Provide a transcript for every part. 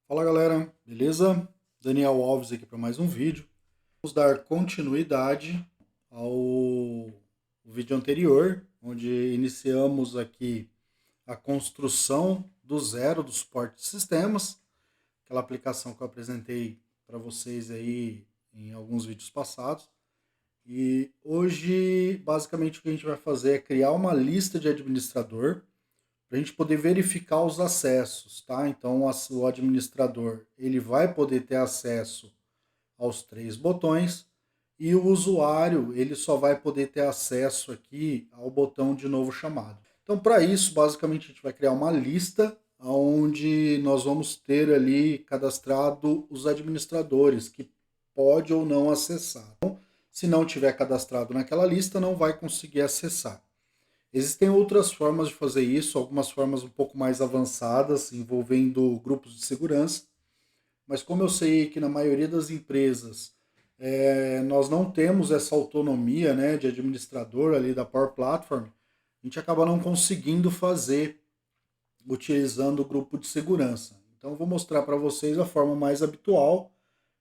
Fala galera, beleza? Daniel Alves aqui para mais um vídeo. Vamos dar continuidade ao vídeo anterior, onde iniciamos aqui a construção do zero do suporte de sistemas, aquela aplicação que eu apresentei para vocês aí em alguns vídeos passados. E hoje, basicamente, o que a gente vai fazer é criar uma lista de administrador para a gente poder verificar os acessos, tá? Então o administrador ele vai poder ter acesso aos três botões e o usuário ele só vai poder ter acesso aqui ao botão de novo chamado. Então para isso basicamente a gente vai criar uma lista onde nós vamos ter ali cadastrado os administradores que pode ou não acessar. Então, se não tiver cadastrado naquela lista não vai conseguir acessar. Existem outras formas de fazer isso, algumas formas um pouco mais avançadas, envolvendo grupos de segurança, mas como eu sei que na maioria das empresas nós não temos essa autonomia, né, de administrador ali da Power Platform, a gente acaba não conseguindo fazer utilizando o grupo de segurança. Então eu vou mostrar para vocês a forma mais habitual,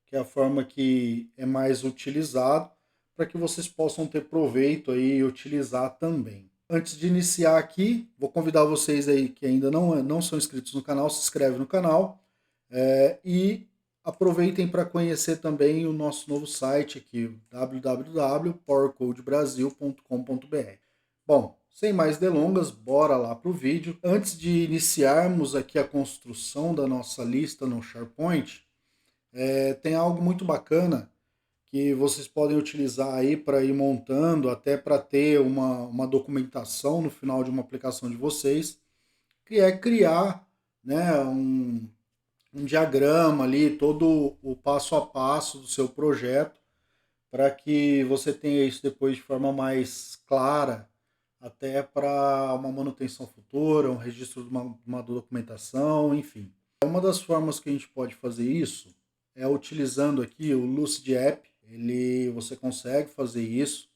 que é a forma que é mais utilizada, para que vocês possam ter proveito aí e utilizar também. Antes de iniciar aqui, vou convidar vocês aí que ainda não são inscritos no canal, se inscreve no canal e aproveitem para conhecer também o nosso novo site aqui, www.powercodebrasil.com.br. Bom, sem mais delongas, bora lá para o vídeo. Antes de iniciarmos aqui a construção da nossa lista no SharePoint, tem algo muito bacana que vocês podem utilizar aí para ir montando, até para ter uma documentação no final de uma aplicação de vocês, que é criar, né, um diagrama ali, todo o passo a passo do seu projeto, para que você tenha isso depois de forma mais clara, até para uma manutenção futura, um registro de uma documentação, enfim. Uma das formas que a gente pode fazer isso é utilizando aqui o Lucid App. Você consegue fazer isso.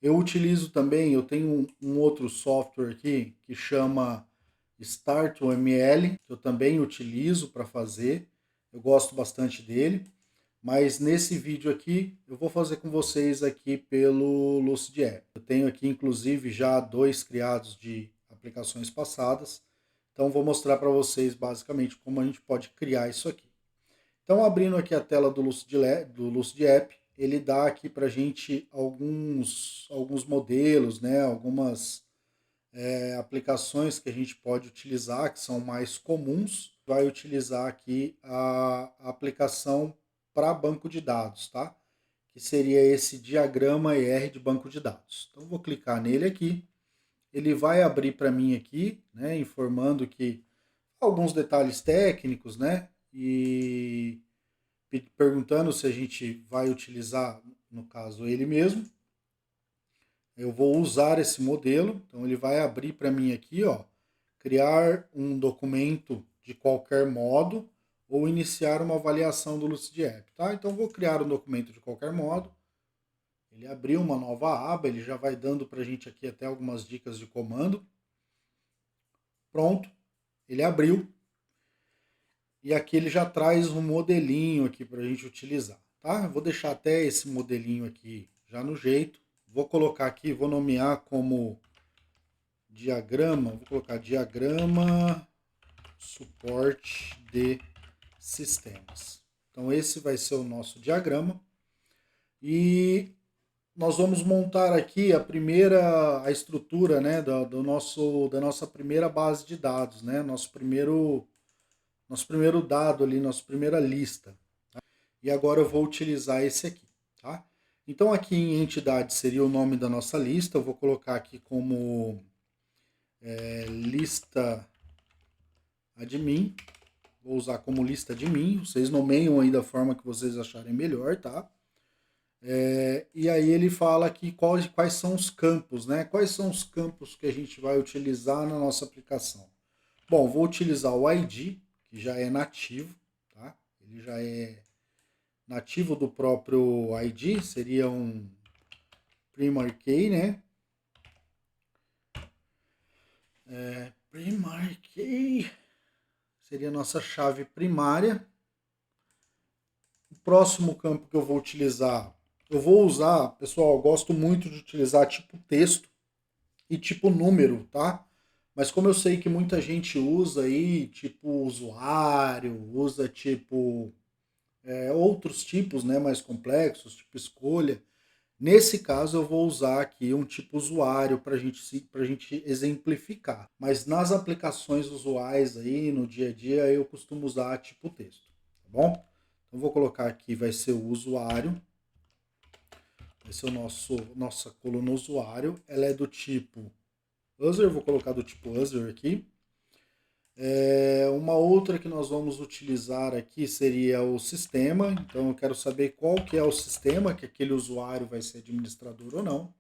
Eu utilizo também, eu tenho um outro software aqui que chama StartOML, que eu também utilizo para fazer. Eu gosto bastante dele. Mas nesse vídeo aqui, eu vou fazer com vocês aqui pelo Lucid App. Eu tenho aqui, inclusive, já dois criados de aplicações passadas. Então, vou mostrar para vocês, basicamente, como a gente pode criar isso aqui. Então, abrindo aqui a tela do Lucid App, ele dá aqui para a gente alguns modelos, né? Algumas aplicações que a gente pode utilizar, que são mais comuns. Vai utilizar aqui a aplicação para banco de dados, tá? Que seria esse diagrama ER de banco de dados. Então, vou clicar nele aqui. Ele vai abrir para mim aqui, né? Informando que alguns detalhes técnicos, né? E perguntando se a gente vai utilizar, no caso, ele mesmo. Eu vou usar esse modelo, então ele vai abrir para mim aqui, ó, criar um documento de qualquer modo ou iniciar uma avaliação do Lucid App, tá? Então vou criar um documento de qualquer modo. Ele abriu uma nova aba, ele já vai dando para a gente aqui até algumas dicas de comando. Pronto, ele abriu. E aqui ele já traz um modelinho aqui para a gente utilizar, tá? Eu vou deixar até esse modelinho aqui já no jeito. Vou colocar aqui, vou nomear como diagrama, vou colocar diagrama suporte de sistemas. Então esse vai ser o nosso diagrama e nós vamos montar aqui a estrutura, né, da nossa primeira base de dados, né, nosso primeiro dado ali, nossa primeira lista. Tá? E agora eu vou utilizar esse aqui, tá? Então aqui em entidade seria o nome da nossa lista, eu vou colocar aqui como lista admin, vou usar como lista admin, vocês nomeiam aí da forma que vocês acharem melhor, tá? E aí ele fala aqui quais são os campos, né? Quais são os campos que a gente vai utilizar na nossa aplicação. Bom, vou utilizar o ID, que já é nativo, tá? Ele já é nativo do próprio ID, seria um primary key, né? Primary key seria a nossa chave primária. O próximo campo que eu vou utilizar, eu vou usar, pessoal, eu gosto muito de utilizar tipo texto e tipo número, tá? Mas como eu sei que muita gente usa aí, tipo usuário, usa tipo outros tipos, né, mais complexos, tipo escolha. Nesse caso, eu vou usar aqui um tipo usuário para a gente exemplificar. Mas nas aplicações usuais aí, no dia a dia, eu costumo usar tipo texto, tá bom? Então, vou colocar aqui, vai ser o usuário, vai ser nossa coluna usuário. Ela é do tipo user, vou colocar do tipo user aqui. Uma outra que nós vamos utilizar aqui seria o sistema. Então eu quero saber qual que é o sistema que aquele usuário vai ser administrador ou não.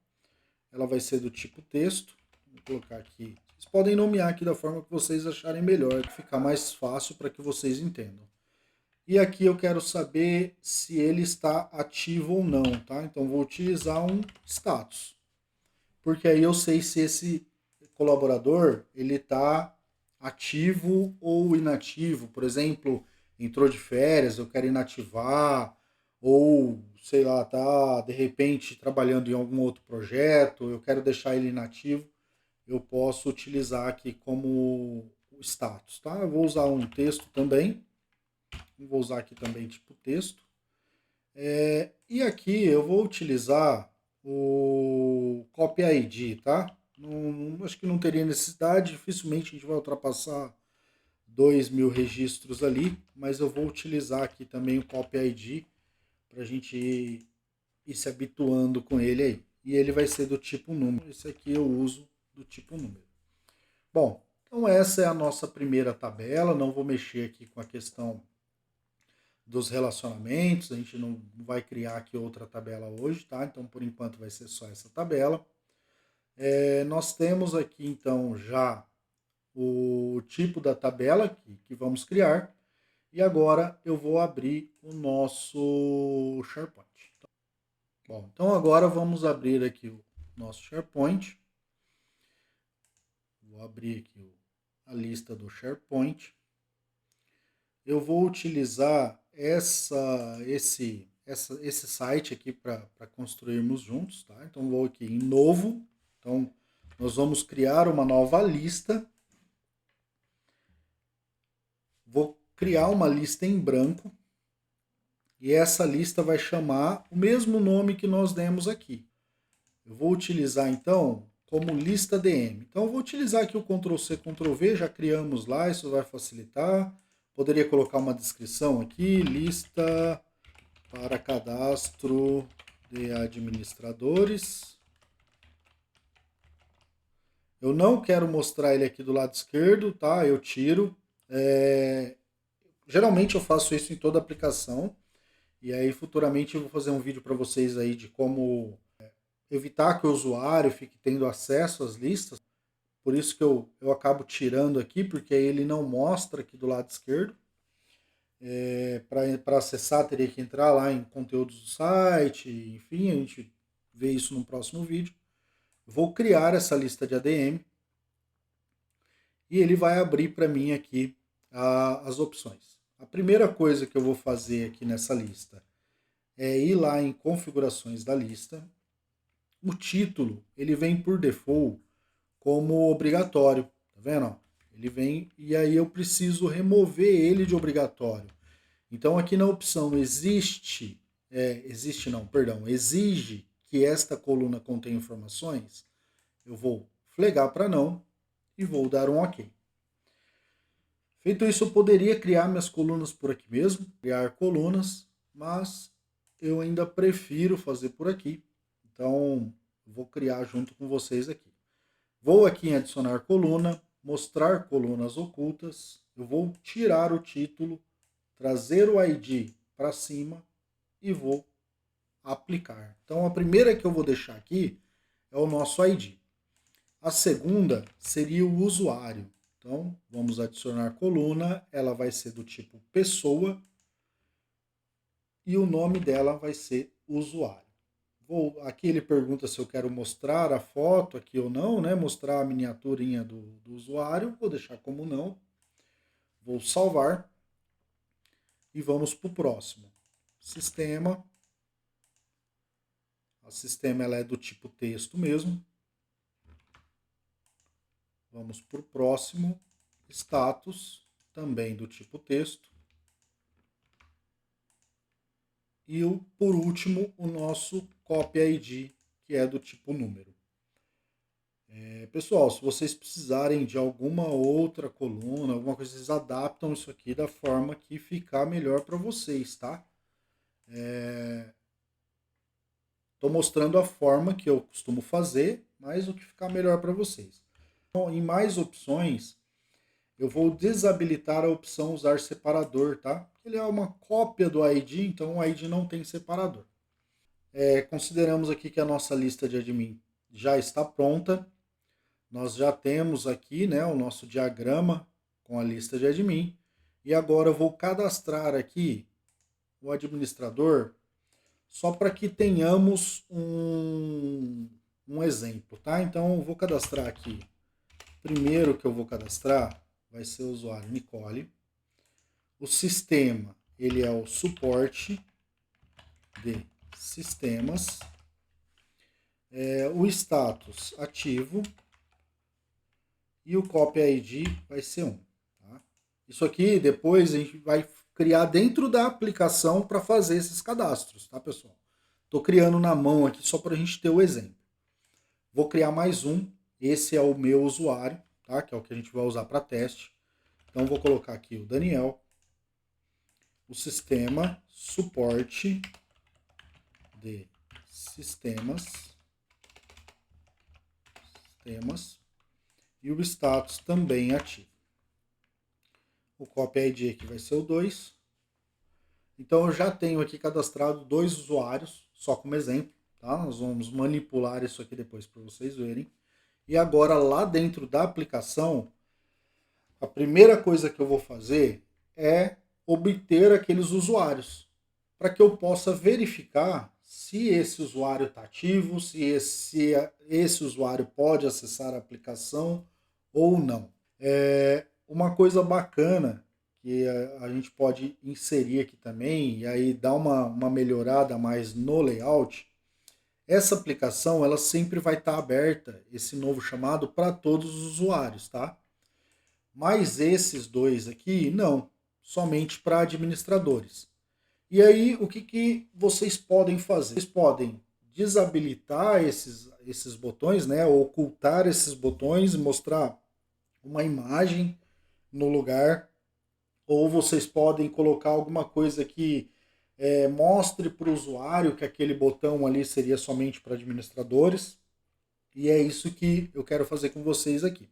Ela vai ser do tipo texto. Vou colocar aqui. Vocês podem nomear aqui da forma que vocês acharem melhor, que ficar mais fácil para que vocês entendam. E aqui eu quero saber se ele está ativo ou não, tá? Então vou utilizar um status, porque aí eu sei se esse colaborador ele está ativo ou inativo. Por exemplo, entrou de férias, eu quero inativar, ou sei lá, tá de repente trabalhando em algum outro projeto, eu quero deixar ele inativo, eu posso utilizar aqui como status, tá? Eu vou usar um texto também, vou usar aqui também tipo texto. E aqui eu vou utilizar o Copy ID, tá? Não, acho que não teria necessidade, dificilmente a gente vai ultrapassar 2.000 registros ali, mas eu vou utilizar aqui também o Copy ID para a gente ir se habituando com ele aí. E ele vai ser do tipo número. Esse aqui eu uso do tipo número. Bom, então essa é a nossa primeira tabela. Não vou mexer aqui com a questão dos relacionamentos, a gente não vai criar aqui outra tabela hoje, tá? Então, por enquanto, vai ser só essa tabela. Nós temos aqui, então, já o tipo da tabela que vamos criar. E agora eu vou abrir o nosso SharePoint. Bom, então agora vamos abrir aqui o nosso SharePoint. Vou abrir aqui a lista do SharePoint. Eu vou utilizar esse site aqui para construirmos juntos, tá? Então vou aqui em novo. Então nós vamos criar uma nova lista. Vou criar uma lista em branco e essa lista vai chamar o mesmo nome que nós demos aqui. Eu vou utilizar então como lista DM. Então eu vou utilizar aqui o Ctrl C, Ctrl V, já criamos lá, isso vai facilitar. Poderia colocar uma descrição aqui, lista para cadastro de administradores. Eu não quero mostrar ele aqui do lado esquerdo, tá? Eu tiro. Geralmente eu faço isso em toda aplicação. E aí futuramente eu vou fazer um vídeo para vocês aí de como evitar que o usuário fique tendo acesso às listas. Por isso que eu acabo tirando aqui, porque aí ele não mostra aqui do lado esquerdo. Para acessar, teria que entrar lá em conteúdos do site, enfim, a gente vê isso no próximo vídeo. Vou criar essa lista de ADM e ele vai abrir para mim aqui as opções. A primeira coisa que eu vou fazer aqui nessa lista é ir lá em configurações da lista. O título, ele vem por default como obrigatório, tá vendo? Ele vem e aí eu preciso remover ele de obrigatório. Então aqui na opção exige que esta coluna contém informações, eu vou flegar para não e vou dar um OK. Feito isso, eu poderia criar minhas colunas por aqui mesmo, criar colunas, mas eu ainda prefiro fazer por aqui. Então, vou criar junto com vocês aqui. Vou aqui em adicionar coluna, mostrar colunas ocultas, eu vou tirar o título, trazer o ID para cima e vou aplicar. Então a primeira que eu vou deixar aqui é o nosso ID. A segunda seria o usuário. Então vamos adicionar coluna, ela vai ser do tipo pessoa e o nome dela vai ser usuário. Aqui ele pergunta se eu quero mostrar a foto aqui ou não, né? Mostrar a miniaturinha do usuário, vou deixar como não. Vou salvar e vamos para o próximo. Sistema. A sistema ela é do tipo texto mesmo. Vamos para o próximo. Status, também do tipo texto. E por último, o nosso copy ID, que é do tipo número. Pessoal, se vocês precisarem de alguma outra coluna, alguma coisa, vocês adaptam isso aqui da forma que ficar melhor para vocês, tá? Estou mostrando a forma que eu costumo fazer, mas o que ficar melhor para vocês. Então, em mais opções, eu vou desabilitar a opção usar separador, tá? Ele é uma cópia do ID, então o ID não tem separador. Consideramos aqui que a nossa lista de admin já está pronta. Nós já temos aqui, né, o nosso diagrama com a lista de admin. E agora eu vou cadastrar aqui o administrador só para que tenhamos um exemplo, tá? Então eu vou cadastrar aqui. Primeiro que eu vou cadastrar vai ser o usuário Nicole. O sistema, ele é o suporte de sistemas. O status ativo. E o copy ID vai ser 1. Tá? Isso aqui depois a gente vai criar dentro da aplicação para fazer esses cadastros, tá, pessoal? Estou criando na mão aqui só para a gente ter o exemplo. Vou criar mais um. Esse é o meu usuário, tá? Que é o que a gente vai usar para teste. Então vou colocar aqui o Daniel. O sistema suporte de sistemas. E o status também ativo. O copy ID aqui vai ser o 2. Então eu já tenho aqui cadastrado 2 usuários, só como exemplo, tá? Nós vamos manipular isso aqui depois para vocês verem. E agora lá dentro da aplicação, a primeira coisa que eu vou fazer é obter aqueles usuários, para que eu possa verificar se esse usuário está ativo, se esse usuário pode acessar a aplicação ou não. Uma coisa bacana que a gente pode inserir aqui também, e aí dar uma melhorada mais no layout, essa aplicação ela sempre vai estar aberta, esse novo chamado, para todos os usuários, tá? Mas esses dois aqui, não, somente para administradores. E aí, o que vocês podem fazer? Vocês podem desabilitar esses botões, né? Ocultar esses botões e mostrar uma imagem no lugar. Ou vocês podem colocar alguma coisa que mostre para o usuário que aquele botão ali seria somente para administradores. E é isso que eu quero fazer com vocês aqui.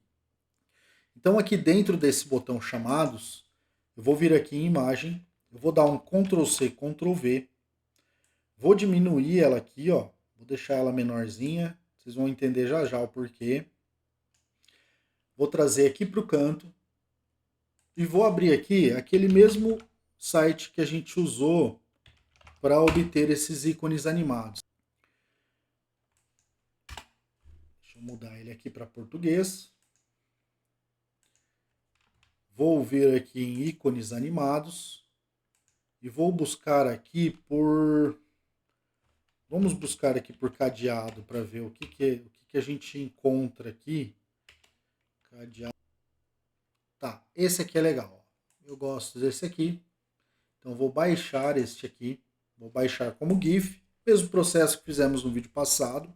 Então aqui dentro desse botão chamados, eu vou vir aqui em imagem, eu vou dar um Ctrl+C, Ctrl+V, vou diminuir ela aqui, ó, vou deixar ela menorzinha, vocês vão entender já já o porquê. Vou trazer aqui para o canto e vou abrir aqui aquele mesmo site que a gente usou para obter esses ícones animados. Deixa eu mudar ele aqui para português. Vou vir aqui em ícones animados e vou buscar aqui por... Vamos buscar aqui por cadeado para ver o que a gente encontra aqui. Cadeado. Tá, esse aqui é legal. Eu gosto desse aqui. Então vou baixar este aqui. Vou baixar como GIF. Mesmo processo que fizemos no vídeo passado.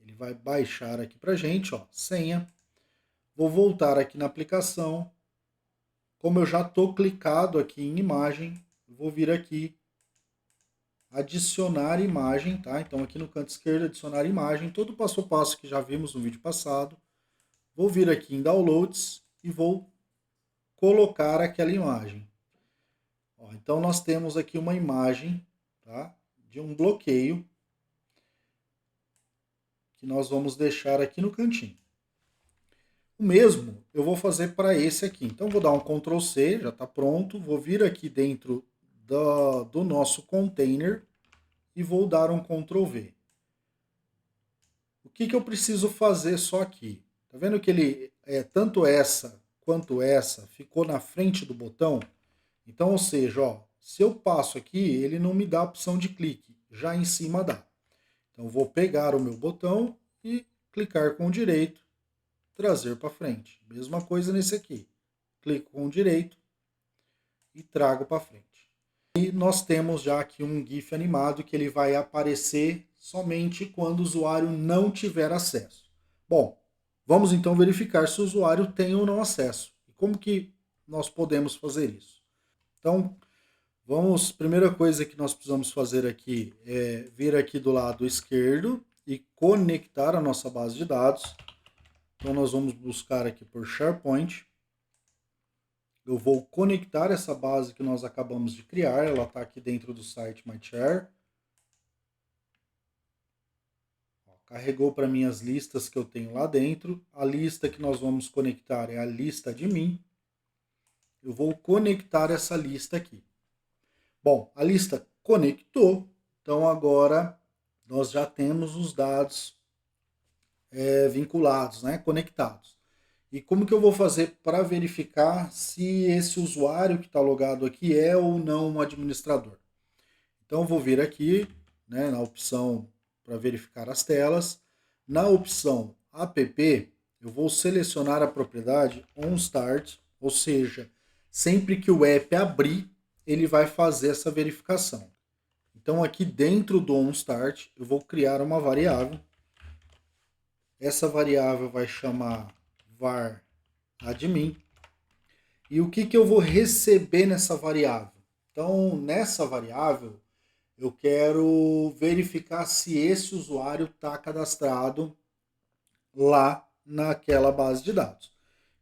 Ele vai baixar aqui pra gente, ó, senha. Vou voltar aqui na aplicação. Como eu já estou clicado aqui em imagem, vou vir aqui adicionar imagem, tá? Então aqui no canto esquerdo, adicionar imagem, todo o passo a passo que já vimos no vídeo passado. Vou vir aqui em Downloads e vou colocar aquela imagem. Ó, então nós temos aqui uma imagem, tá? De um bloqueio que nós vamos deixar aqui no cantinho. O mesmo eu vou fazer para esse aqui. Então vou dar um Ctrl+C, já está pronto. Vou vir aqui dentro do nosso container e vou dar um Ctrl+V. O que eu preciso fazer só aqui? Tá vendo que ele tanto essa quanto essa ficou na frente do botão. Então, ou seja, ó, se eu passo aqui, ele não me dá a opção de clique, já em cima dá. Então, vou pegar o meu botão e clicar com o direito, trazer para frente. Mesma coisa nesse aqui. Clico com o direito e trago para frente. E nós temos já aqui um GIF animado que ele vai aparecer somente quando o usuário não tiver acesso. Bom, vamos então verificar se o usuário tem ou não acesso. E como que nós podemos fazer isso? Então, primeira coisa que nós precisamos fazer aqui é vir aqui do lado esquerdo e conectar a nossa base de dados. Então, nós vamos buscar aqui por SharePoint. Eu vou conectar essa base que nós acabamos de criar, ela está aqui dentro do site MyChar. Carregou para mim as listas que eu tenho lá dentro. A lista que nós vamos conectar é a lista de mim. Eu vou conectar essa lista aqui. Bom, a lista conectou, então agora nós já temos os dados vinculados, né, conectados. E como que eu vou fazer para verificar se esse usuário que está logado aqui é ou não um administrador? Então eu vou vir aqui, né, na opção para verificar as telas. Na opção app, eu vou selecionar a propriedade OnStart, ou seja, sempre que o app abrir, ele vai fazer essa verificação. Então aqui dentro do OnStart, eu vou criar uma variável. Essa variável vai chamar var admin. E o que eu vou receber nessa variável? Então, nessa variável, eu quero verificar se esse usuário está cadastrado lá naquela base de dados.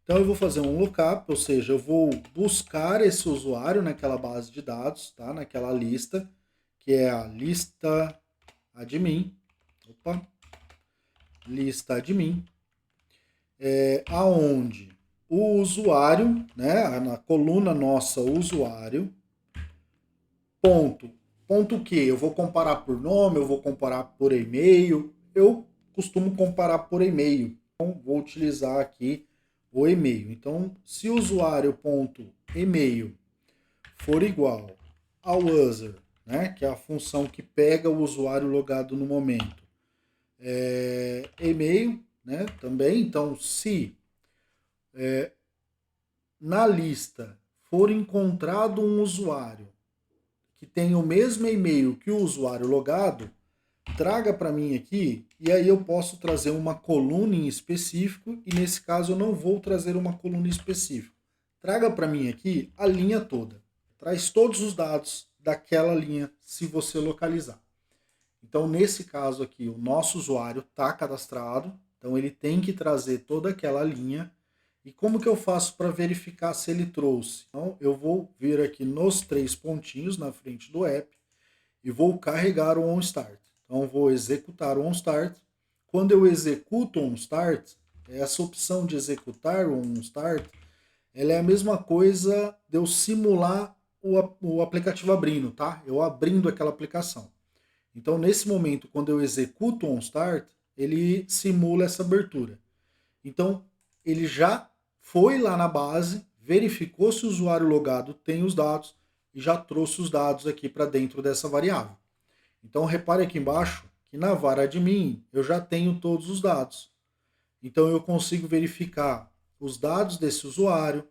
Então, eu vou fazer um lookup, ou seja, eu vou buscar esse usuário naquela base de dados, tá? Naquela lista, que é a lista admin. Opa! Lista admin. Aonde o usuário, né, na coluna nossa usuário, ponto que eu vou comparar por nome, eu vou comparar por e-mail, eu costumo comparar por e-mail, então vou utilizar aqui o e-mail. Então, se o usuário.email for igual ao user, né, que é a função que pega o usuário logado no momento, e-mail, né, também. Então, se na lista for encontrado um usuário que tem o mesmo e-mail que o usuário logado, traga para mim aqui, e aí eu posso trazer uma coluna em específico, e nesse caso eu não vou trazer uma coluna específica. Traga para mim aqui a linha toda. Traz todos os dados daquela linha, se você localizar. Então, nesse caso aqui, o nosso usuário está cadastrado, então ele tem que trazer toda aquela linha. E como que eu faço para verificar se ele trouxe? Então, eu vou vir aqui nos 3 pontinhos na frente do app e vou carregar o OnStart. Então, vou executar o OnStart. Quando eu executo o OnStart, essa opção de executar o OnStart, ela é a mesma coisa de eu simular o aplicativo abrindo, tá? Eu abrindo aquela aplicação. Então, nesse momento, quando eu executo o OnStart, ele simula essa abertura. Então, ele já foi lá na base, verificou se o usuário logado tem os dados e já trouxe os dados aqui para dentro dessa variável. Então, repare aqui embaixo que na var admin eu já tenho todos os dados. Então, eu consigo verificar os dados desse usuário,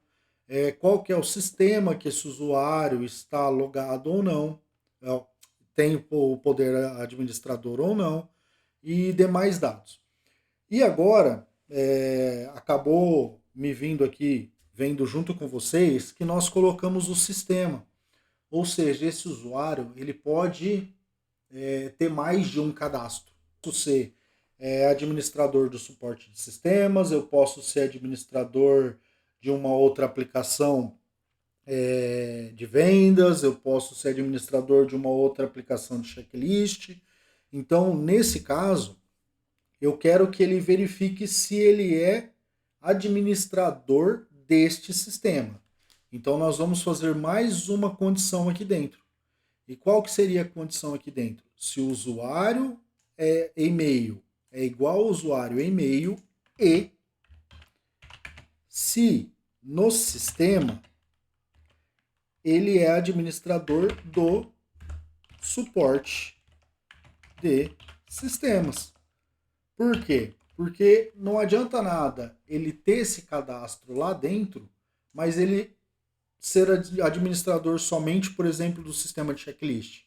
qual que é o sistema que esse usuário está logado ou não, tem o poder administrador ou não, e demais dados. E agora, acabou me vindo aqui, vendo junto com vocês, que nós colocamos o sistema. Ou seja, esse usuário ele pode ter mais de um cadastro. Eu posso ser administrador do suporte de sistemas, eu posso ser administrador de uma outra aplicação de vendas, eu posso ser administrador de uma outra aplicação de checklist. Então, nesse caso, eu quero que ele verifique se ele é administrador deste sistema. Então, nós vamos fazer mais uma condição aqui dentro. E qual que seria a condição aqui dentro? Se o usuário e-mail é igual ao usuário e-mail e se no sistema, ele é administrador do suporte de sistemas. Por quê? Porque não adianta nada ele ter esse cadastro lá dentro, mas ele ser administrador somente, por exemplo, do sistema de checklist.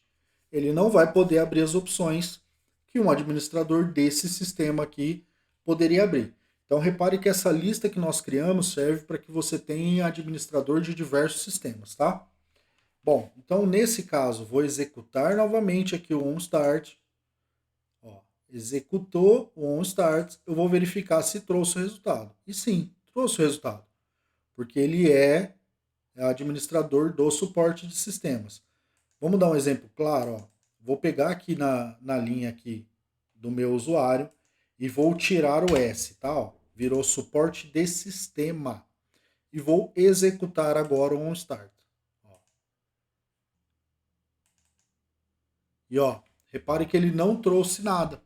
Ele não vai poder abrir as opções que um administrador desse sistema aqui poderia abrir. Então repare que essa lista que nós criamos serve para que você tenha administrador de diversos sistemas, tá? Bom, então nesse caso vou executar novamente aqui o onStart. Ó, executou o onStart, eu vou verificar se trouxe o resultado. E sim, trouxe o resultado, porque ele é administrador do suporte de sistemas. Vamos dar um exemplo claro, ó. Vou pegar aqui na linha aqui do meu usuário e vou tirar o S, tá? Ó, virou suporte de sistema. E vou executar agora o onStart. Ó. E ó, repare que ele não trouxe nada.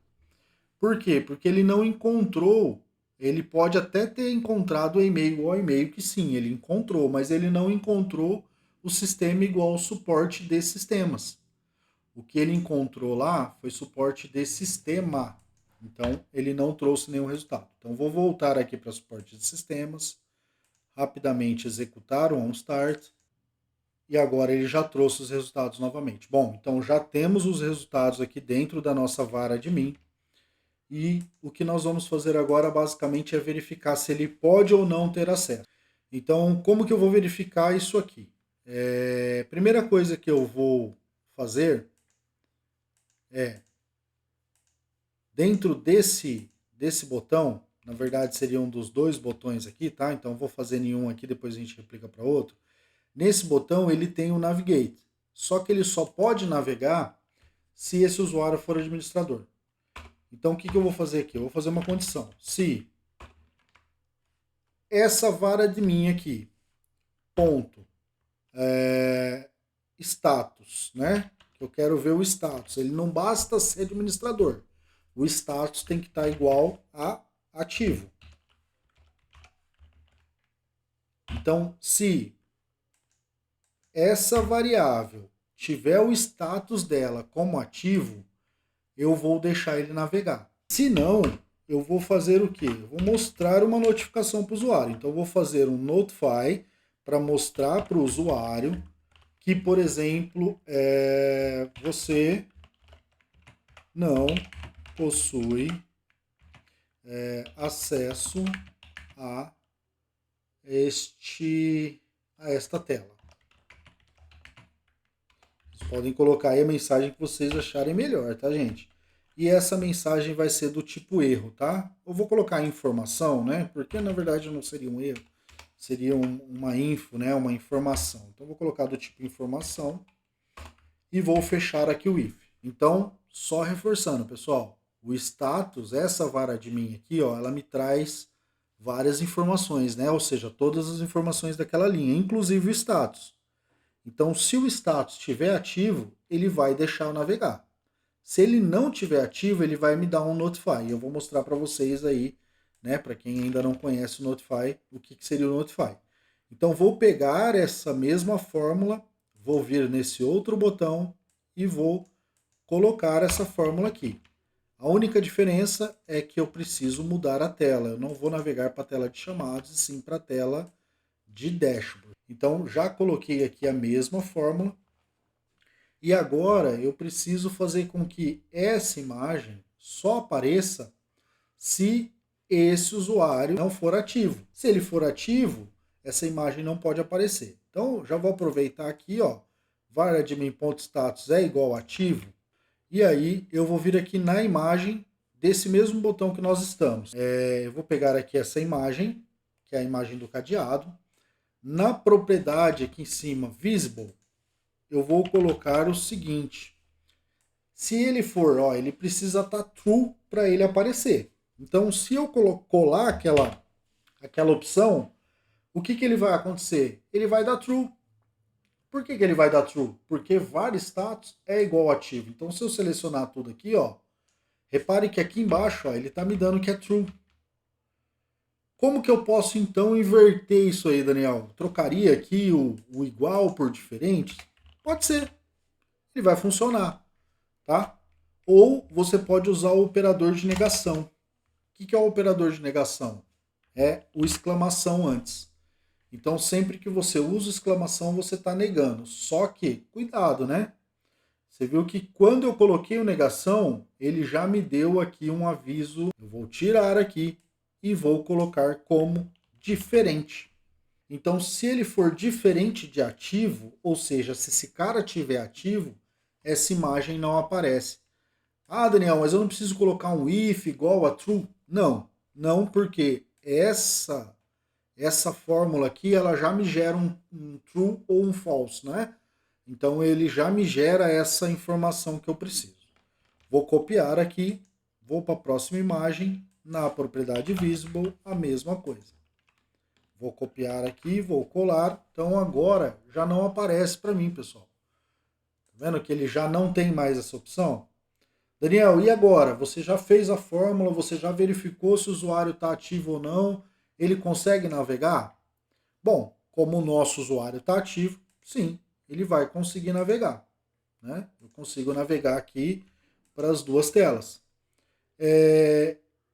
Por quê? Porque ele não encontrou. Ele pode até ter encontrado o e-mail igual ao e-mail, que sim, ele encontrou, mas ele não encontrou o sistema igual ao suporte de sistemas. O que ele encontrou lá foi suporte de sistema. Então, ele não trouxe nenhum resultado. Então, vou voltar aqui para suporte de sistemas, rapidamente executar o onStart, e agora ele já trouxe os resultados novamente. Bom, então já temos os resultados aqui dentro da nossa vara admin. E o que nós vamos fazer agora basicamente é verificar se ele pode ou não ter acesso. Então, como que eu vou verificar isso aqui? Primeira coisa que eu vou fazer é, dentro desse botão, na verdade seria um dos dois botões aqui, tá? Então vou fazer nenhum aqui, depois a gente replica para outro. Nesse botão ele tem o Navigate, só que ele só pode navegar se esse usuário for administrador. Então o que eu vou fazer aqui? Eu vou fazer uma condição. Se essa vara de mim aqui, ponto, status, né? Eu quero ver o status. Ele não basta ser administrador. O status tem que estar igual a ativo. Então, se essa variável tiver o status dela como ativo, eu vou deixar ele navegar. Se não, eu vou fazer o quê? Eu vou mostrar uma notificação para o usuário. Então, eu vou fazer um notify para mostrar para o usuário que, por exemplo, você não possui acesso a esta tela. Vocês podem colocar aí a mensagem que vocês acharem melhor, tá, gente? E essa mensagem vai ser do tipo erro, tá? Eu vou colocar informação, né? Porque na verdade não seria um erro, seria uma info, né? Uma informação. Então vou colocar do tipo informação e vou fechar aqui o if. Então, só reforçando, pessoal, o status, essa vara admin aqui, ó, ela me traz várias informações, né? Ou seja, todas as informações daquela linha, inclusive o status. Então, se o status estiver ativo, ele vai deixar eu navegar. Se ele não estiver ativo, ele vai me dar um notify. Eu vou mostrar para vocês aí, né, para quem ainda não conhece o notify, o que seria o notify. Então, vou pegar essa mesma fórmula, vou vir nesse outro botão e vou colocar essa fórmula aqui. A única diferença é que eu preciso mudar a tela. Eu não vou navegar para a tela de chamados, e sim para a tela de dashboard. Então, já coloquei aqui a mesma fórmula. E agora eu preciso fazer com que essa imagem só apareça se esse usuário não for ativo. Se ele for ativo, essa imagem não pode aparecer. Então, já vou aproveitar aqui, ó, var admin.status é igual a ativo. E aí eu vou vir aqui na imagem desse mesmo botão que nós estamos. Eu vou pegar aqui essa imagem, que é a imagem do cadeado. Na propriedade aqui em cima, visible, eu vou colocar o seguinte. Se ele for, ó, ele precisa estar true para ele aparecer. Então, se eu colar aquela opção, o que ele vai acontecer? Ele vai dar true. Por que ele vai dar true? Porque var status é igual a ativo. Então, se eu selecionar tudo aqui, ó, repare que aqui embaixo ó, ele está me dando que é true. Como que eu posso então inverter isso aí, Daniel? Trocaria aqui o igual por diferente? Pode ser, ele vai funcionar, tá? Ou você pode usar o operador de negação. O que é o operador de negação? É o exclamação antes. Então, sempre que você usa exclamação, você está negando. Só que, cuidado, né? Você viu que quando eu coloquei o negação, ele já me deu aqui um aviso. Eu vou tirar aqui e vou colocar como diferente. Então, se ele for diferente de ativo, ou seja, se esse cara tiver ativo, essa imagem não aparece. Ah, Daniel, mas eu não preciso colocar um if igual a true? Não, não, porque essa fórmula aqui ela já me gera um true ou um false, né? Então ele já me gera essa informação que eu preciso. Vou copiar aqui, vou para a próxima imagem, na propriedade visible, a mesma coisa. Vou copiar aqui, vou colar. Então agora já não aparece para mim, pessoal. Tá vendo que ele já não tem mais essa opção? Daniel, e agora? Você já fez a fórmula, você já verificou se o usuário está ativo ou não? Ele consegue navegar? Bom, como o nosso usuário está ativo, sim, ele vai conseguir navegar. Né? Eu consigo navegar aqui para as duas telas.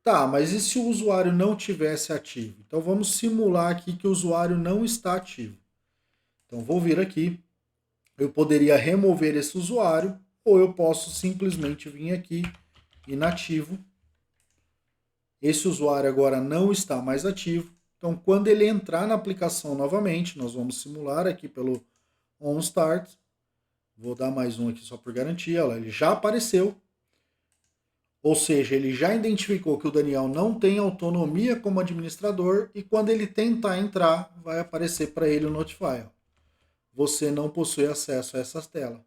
Tá, mas e se o usuário não tivesse ativo? Então vamos simular aqui que o usuário não está ativo. Então vou vir aqui, eu poderia remover esse usuário ou eu posso simplesmente vir aqui, inativo. Esse usuário agora não está mais ativo. Então quando ele entrar na aplicação novamente, nós vamos simular aqui pelo onStart. Vou dar mais um aqui só por garantia. Olha, ele já apareceu. Ou seja, ele já identificou que o Daniel não tem autonomia como administrador e quando ele tentar entrar, vai aparecer para ele o Notify. Você não possui acesso a essas telas.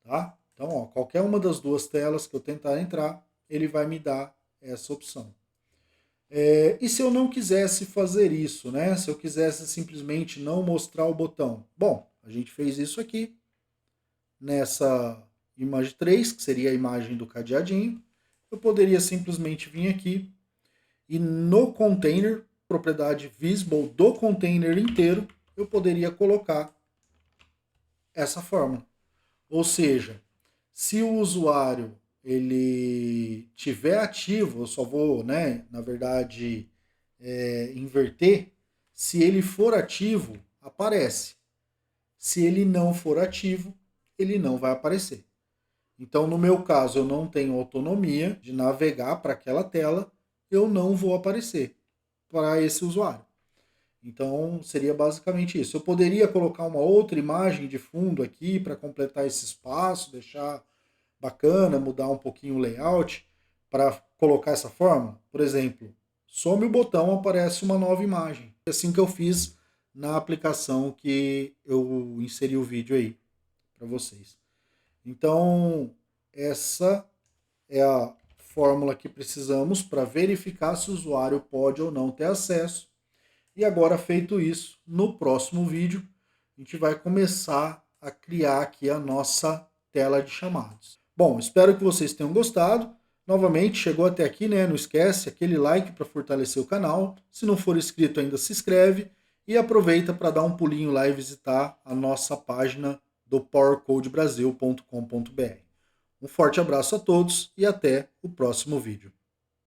Tá? Então, ó, qualquer uma das duas telas que eu tentar entrar, ele vai me dar essa opção. E se eu não quisesse fazer isso, né? Se eu quisesse simplesmente não mostrar o botão? Bom, a gente fez isso aqui, nessa imagem 3, que seria a imagem do cadeadinho. Eu poderia simplesmente vir aqui e no container, propriedade visible do container inteiro, eu poderia colocar essa fórmula. Ou seja, se o usuário ele tiver ativo, eu só vou, né, na verdade, inverter. Se ele for ativo, aparece. Se ele não for ativo, ele não vai aparecer. Então, no meu caso, eu não tenho autonomia de navegar para aquela tela, eu não vou aparecer para esse usuário. Então, seria basicamente isso. Eu poderia colocar uma outra imagem de fundo aqui para completar esse espaço, deixar bacana, mudar um pouquinho o layout para colocar essa forma. Por exemplo, some o botão, aparece uma nova imagem. É assim que eu fiz na aplicação que eu inseri o vídeo aí para vocês. Então, essa é a fórmula que precisamos para verificar se o usuário pode ou não ter acesso. E agora, feito isso, no próximo vídeo, a gente vai começar a criar aqui a nossa tela de chamados. Bom, espero que vocês tenham gostado. Novamente, chegou até aqui, né? Não esquece aquele like para fortalecer o canal. Se não for inscrito ainda, se inscreve. E aproveita para dar um pulinho lá e visitar a nossa página do powercodebrasil.com.br. Um forte abraço a todos e até o próximo vídeo.